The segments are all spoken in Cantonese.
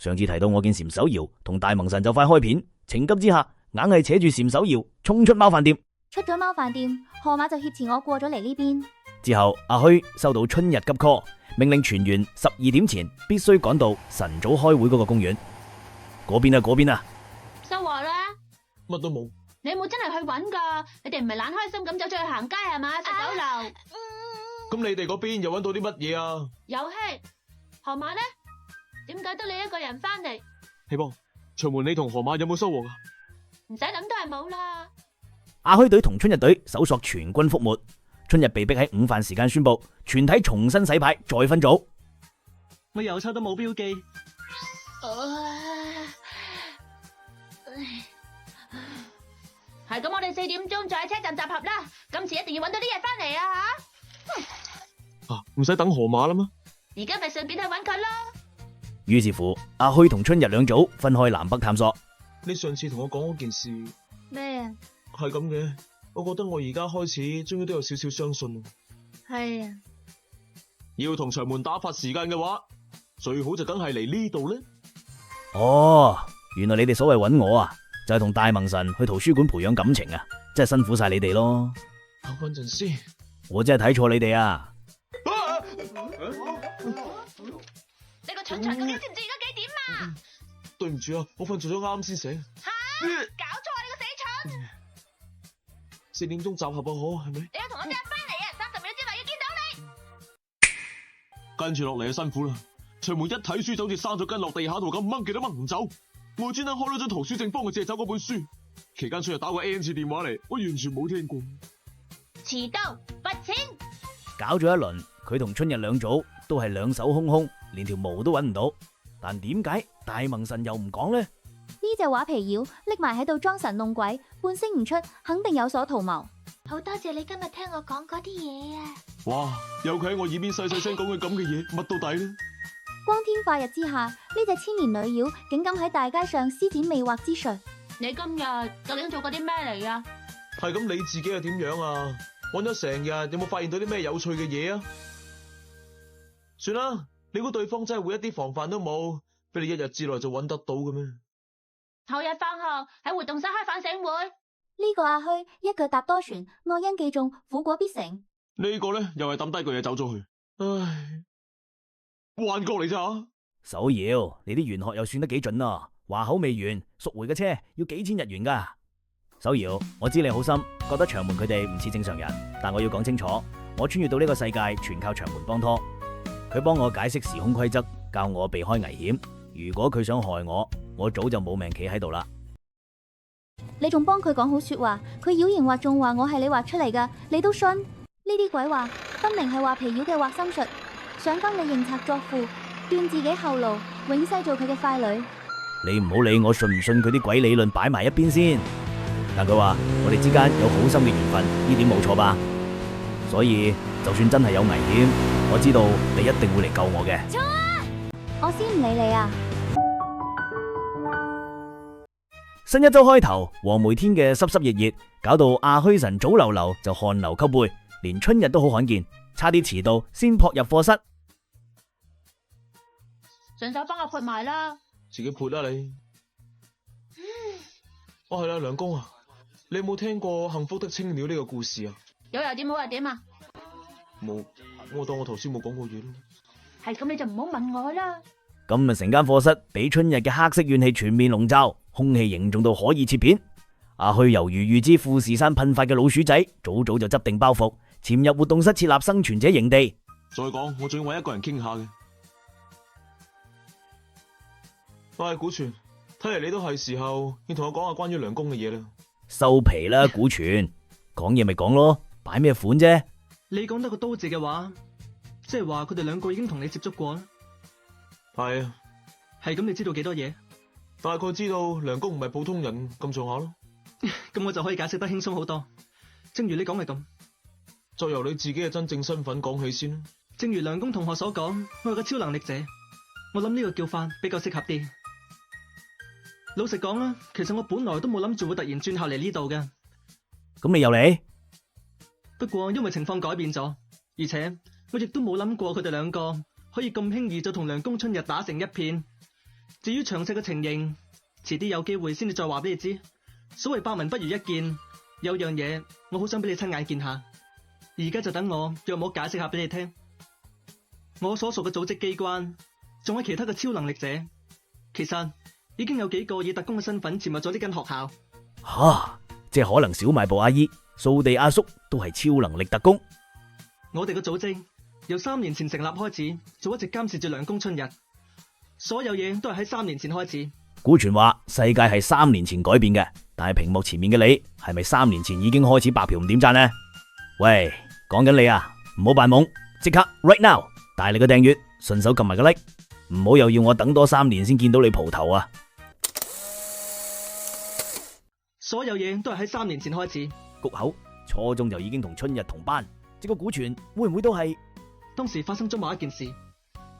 上次提到我見禪手瑤同大萌神就快開片，情急之下硬係扯住禪手瑤衝出貓飯店。出咗貓飯店，河馬就挾持我過咗嚟呢邊。之後阿虛收到春日急 call， 命令全員12點前必須趕到晨早開會嗰個公園。嗰邊啊！收穫啦，乜都冇。你冇真係去搵噶？你哋唔係懶開心咁走出去行街係嘛？食酒樓。咁你哋嗰邊又搵到啲乜嘢啊？遊戲。河馬呢？點解得你一個人翻嚟？希望長門，你同河馬有冇收穫啊？唔使諗都係冇啦。阿虛隊同春日隊搜索全軍覆沒，春日被逼喺午飯時間宣布全體重新洗牌再分組。我又抽到冇標記。係咁，我哋4點鐘就喺車站集合啦。今次一定要搵到啲嘢翻嚟啊！吓，唔使等河馬啦咩？而家咪順便去搵佢咯。於是乎，阿虛同春日兩組分開南北探索。你上次同我講嗰件事咩啊？係咁嘅，我覺得我而家開始終於都有少少相信。係啊，要同長門打發時間嘅話，最好就梗係嚟呢度咧。哦，原來你哋所謂搵我啊，就係同大萌神去圖書館培養感情啊，真係辛苦晒你哋咯。等陣先，我真係睇錯你哋啊！你個蠢材究竟知唔知而家幾點啊？對唔住啊，我瞓着咗啱先醒。吓，搞錯啊！你個死蠢！4點鐘集合啊，好係咪？你要同我即刻翻嚟啊！30秒之內要見到你。跟住落嚟就辛苦啦。長門一睇書就好似生咗根落地下度咁，掹極都掹唔走。我專登開咗張圖書證幫佢借走嗰本書。期間出嚟打過 N 次電話嚟，我完全冇聽過。遲到罰錢。搞咗一輪，佢同春日兩組都係兩手空空，連條毛都揾唔到。但點解大萌神又唔講呢？呢隻畫皮妖匿埋喺度裝神弄鬼，半聲唔出，肯定有所圖謀。好多謝你今日聽我講嗰啲嘢啊！哇，有佢喺我耳邊細細聲講佢咁嘅嘢，乜都抵啦。光天化日之下，呢隻千年女妖竟敢喺大街上施展魅惑之術。你今日究竟做過啲咩嚟啊？係咁，你自己係點樣啊？揾咗成日，有冇發現到啲咩有趣嘅嘢啊？算啦，你估對方真係會一啲防範都冇，俾你一日之內就揾得到嘅咩？後日放學喺活動室開反省會。呢個阿虛一腳踏多船，愛因既中，苦果必成。呢個咧又係抌低句嘢走咗去，唉，幻覺嚟咋？手瑤，你啲玄學又算得幾準啊？話口未完，贖回嘅車要幾千日元噶。手瑤，我知你好心，覺得長門佢哋唔似正常人，但我要講清楚，我穿越到呢個世界全靠長門幫拖。佢幫我解釋時空規則，教我避開危險。如果佢想害我，我早就冇命企喺度啦。你仲幫佢講好說話，佢妖言惑眾話我係你畫出嚟噶，你都信？呢啲鬼話分明係畫皮妖嘅畫心術，想幫你認賊作父，斷自己後路，永世做佢嘅傀儡。你唔好理我信唔信佢啲鬼理論，擺埋一邊先。但佢話我哋之間有好深嘅緣分，呢點冇錯吧？所以就算真係有危險，我知道你一定會嚟救我嘅。錯啊！我先唔理你啊！新一周開頭，黃梅天嘅濕濕熱熱，搞到阿虛神早流流就汗流浹背，連春日都好罕見，差啲遲到先撲入課室。順手幫我潑埋啦。自己潑啦你。哦係啦，梁公啊，你有冇聽過幸福的青鳥呢個故事啊？有又點，冇又點啊？冇，我當我頭先冇講過嘢咯。係咁，你就唔好問我啦。今日成間課室俾春日嘅黑色怨氣全面籠罩，空氣凝重到可以切片。阿虛猶如預知富士山噴發嘅老鼠仔，早早就執定包袱，潛入活動室設立生存者營地。再講，我仲要搵一個人傾下嘅。喂，古泉，睇嚟你都係時候要同我講下關於梁公嘅嘢啦。收皮啦，古泉，講嘢咪講咯，擺咩款啫？你講得個刀字嘅話，即係話佢哋兩個已經同你接觸過啦。係啊，係咁，你知道幾多嘢？大概知道梁公唔係普通人咁上下咯。咁我就可以解釋得輕鬆好多。正如你講嘅咁，再由你自己嘅真正身份講起先。正如梁公同學所講，我係個超能力者，我諗呢個叫法比較適合啲。老實講啦，其實我本來都冇諗住會突然轉校嚟呢度嘅。咁你又嚟？不過因為情況改變咗，而且我亦都冇諗過佢哋兩個可以咁輕易就同梁公春日打成一片。至於詳細嘅情形，遲啲有機會先至再話俾你知。所謂百聞不如一見，有樣嘢我好想俾你親眼見下。而家就等我約莫解釋下俾你聽。我所屬嘅組織機關，仲有其他嘅超能力者，其實已經有幾個以特工嘅身份潛入咗呢間學校。即係可能小賣部阿姨、掃地阿叔都係超能力特工。我哋嘅組織由3年前成立開始，就一直監視住涼宮春日。所有嘢都係喺3年前開始。古傳話世界係3年前改變嘅，但係屏幕前面嘅你係咪3年前已經開始白嫖唔點讚呢？喂，講緊你啊，唔好扮懵，即刻 right now 大力嘅訂閱，順手撳埋個 like， 唔好又要我等多3年先見到你蒲頭啊！所有嘢都係喺3年前開始。谷口初中就已經同春日同班，這個古傳會唔會都係當時發生咗某一件事，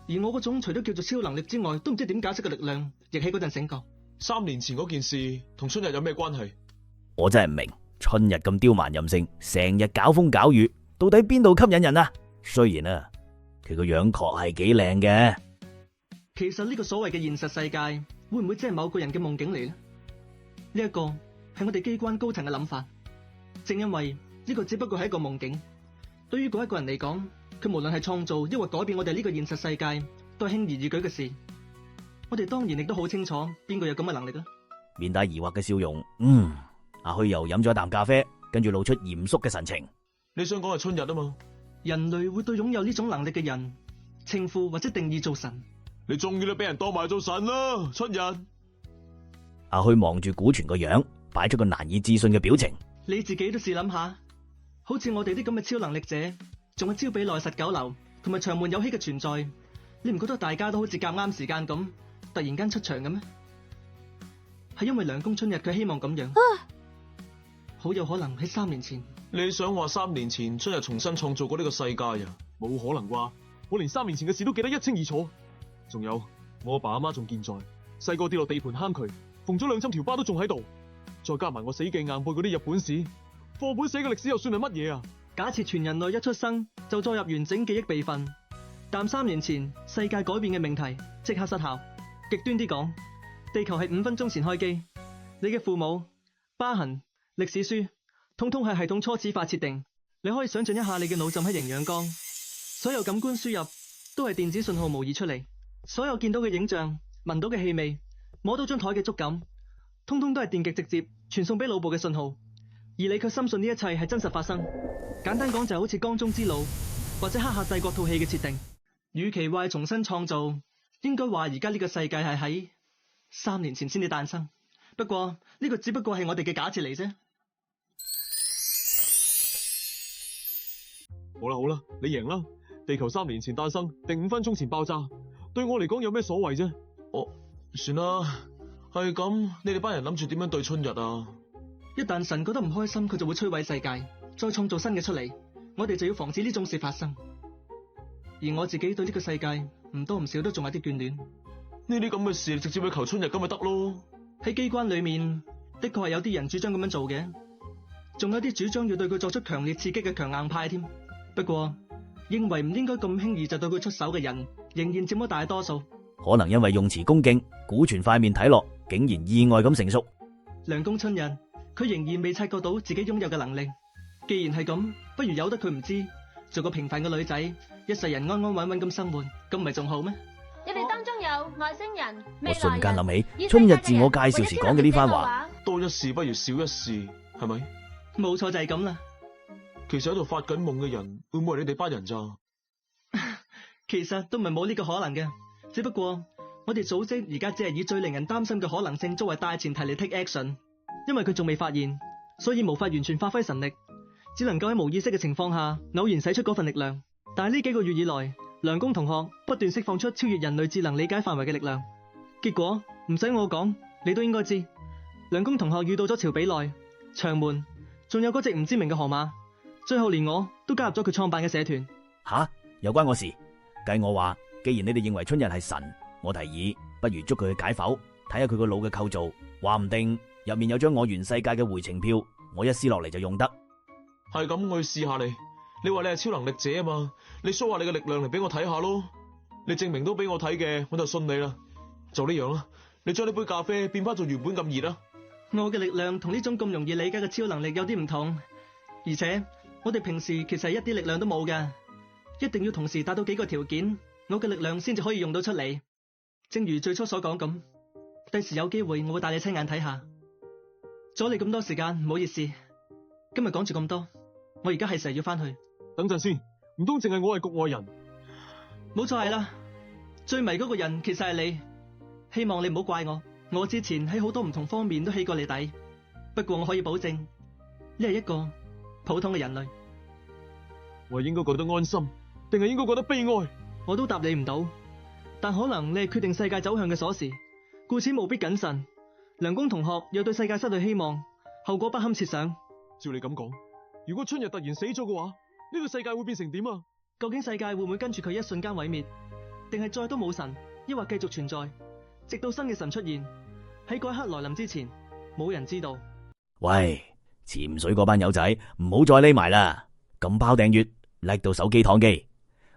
而我嗰種除咗叫做超能力之外，都唔知點解釋嘅力量，亦喺嗰陣醒覺。 3年前嗰件事同春日有咩關係？我真係唔明，春日咁刁蠻任性，成日搞風搞雨，到底邊度吸引人啊？雖然啊，佢個樣確係幾靚嘅。其實呢個所謂嘅現實世界，會唔會只係某個人嘅夢境嚟呢？呢一個係我哋機關高層嘅諗法。正因為呢個只不過係一個夢境，對於嗰一個人嚟講，佢無論係創造抑或改變我哋呢個現實世界，都係輕而易舉嘅事。我哋當然亦都好清楚邊個有咁嘅能力啦。面帶疑惑嘅笑容，阿虛又飲咗一啖咖啡，跟住露出嚴肅嘅神情。你想講係春日啊嘛？人類會對擁有呢種能力嘅人稱呼或者定義做神。你終於都俾人當埋做神啦，春日。阿虛望住古傳個樣，擺出個難以置信嘅表情。你自己都試諗下，好似我哋啲咁嘅超能力者，仲係朝比奈實九流同埋長門有希嘅存在，你唔覺得大家都好似夾啱時間咁突然間出場嘅咩？係因為涼宮春日佢希望咁樣，好有可能喺3年前。你想話3年前春日重新創造過呢個世界啊？冇可能啩！我連3年前嘅事都記得一清二楚。仲有我阿爸阿媽仲健在，細個跌落地盤坑渠，縫咗2針條疤都仲喺度。再加埋我死記硬背嗰啲日本史，課本寫嘅歷史又算係乜嘢啊？假設全人類一出生就載入完整記憶備份，但3年前世界改變嘅命題即刻失效。極端啲講，地球係5分鐘前開機，你嘅父母、疤痕、歷史書，通通係系統初始化設定。你可以想象一下，你嘅腦浸喺營養缸，所有感官輸入都係電子信號模擬出嚟，所有見到嘅影像、聞到嘅氣味、摸到張台嘅觸感，通通都係電極直接傳送俾腦部嘅信號，而你卻深信呢一切係真實發生。簡單講就好似缸中之腦或者黑客帝國套戲嘅設定。與其話係重新創造，應該話而家呢個世界係喺3年前先至誕生。不過呢個只不過係我哋嘅假設嚟啫。好啦好啦，你贏啦！地球3年前誕生定5分鐘前爆炸，對我嚟講有咩所謂啫？算啦，係咁，你哋班人諗住點樣對春日啊？一旦神覺得唔開心，佢就會摧毀世界，再創造新嘅出嚟。我哋就要防止呢種事發生。而我自己對呢個世界唔多唔少都仲有啲眷戀。呢啲咁嘅事，直接去求春日咁咪得咯？喺機關裏面，的確係有啲人主張咁樣做嘅，仲有啲主張要對佢作出強烈刺激嘅強硬派添。不過，認為唔應該咁輕易就對佢出手嘅人，仍然佔咗大多數。可能因為用詞恭敬，古傳塊面睇落竟然意外咁成熟。涼宮春日，佢仍然未察覺到自己擁有嘅能力。既然係咁，不如由得佢唔知，做個平凡嘅女仔，一世人安安穩穩咁生活，咁唔係仲好咩？你哋當中有外星人、我瞬未來人間諗起異世界春日自我人介紹時講嘅呢番話。多一事不如少一事，係咪？冇錯就係咁啦。其實喺度發緊夢嘅人，會唔會係你哋班人咋？其實都唔係冇呢個可能嘅，只不過我哋組織而家只係以最令人擔心嘅可能性作為大前提嚟 take action， 因為佢仲未發現，所以無法完全發揮神力，只能夠喺無意識嘅情況下偶然使出嗰份力量。但係呢幾個月以來，涼宮同學不斷釋放出超越人類智能理解範圍嘅力量，結果唔使我講，你都應該知。涼宮同學遇到咗朝比奈、長門，仲有嗰隻唔知名嘅河馬，最後連我都加入咗佢創辦嘅社團。吓，有關我事？計我話，既然你哋認為春日係神，我提議不如捉佢去解剖，睇下佢個腦嘅構造，話唔定入面有張我原世界嘅回程票，我一撕落嚟就用得。係咁，我去試下你。你話你係超能力者啊嘛，你 show 下你嘅力量嚟俾我睇下咯。你證明到俾我睇嘅，我就信你啦。就呢樣啦，你將呢杯咖啡變翻做原本咁熱啦。我嘅力量同呢種咁容易理解嘅超能力有啲唔同，而且我哋平時其實係一啲力量都冇㗎，一定要同時達到幾個條件，我嘅力量先至可以用到出嚟。正如最初所講咁，第時有機會我會帶你親眼睇下。阻你咁多時間，唔好意思，今日講住咁多，我而家係時候要翻去。等陣先，唔通淨係我係局外人？冇錯係啦，最迷嗰個人其實係你，希望你唔好怪我。我之前喺好多唔同方面都起過你底，不過我可以保證，你係一個普通嘅人類。我係應該覺得安心，定係應該覺得悲哀？我都答你唔到，但可能你係決定世界走向嘅鎖匙，故此務必謹慎。梁公同學又對世界失去希望，後果不堪設想。照你咁講，如果春日突然死咗嘅話，呢個世界會變成點啊？究竟世界會唔會跟住佢一瞬間毀滅，定係再都冇神，抑或繼續存在，直到新嘅神出現？喺嗰一刻來臨之前，冇人知道。喂，潛水嗰班友仔唔好再匿埋啦，撳爆訂閱，叻到手機燙機。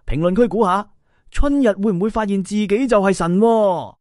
評論區估下，春日會唔會發現自己就係神喎？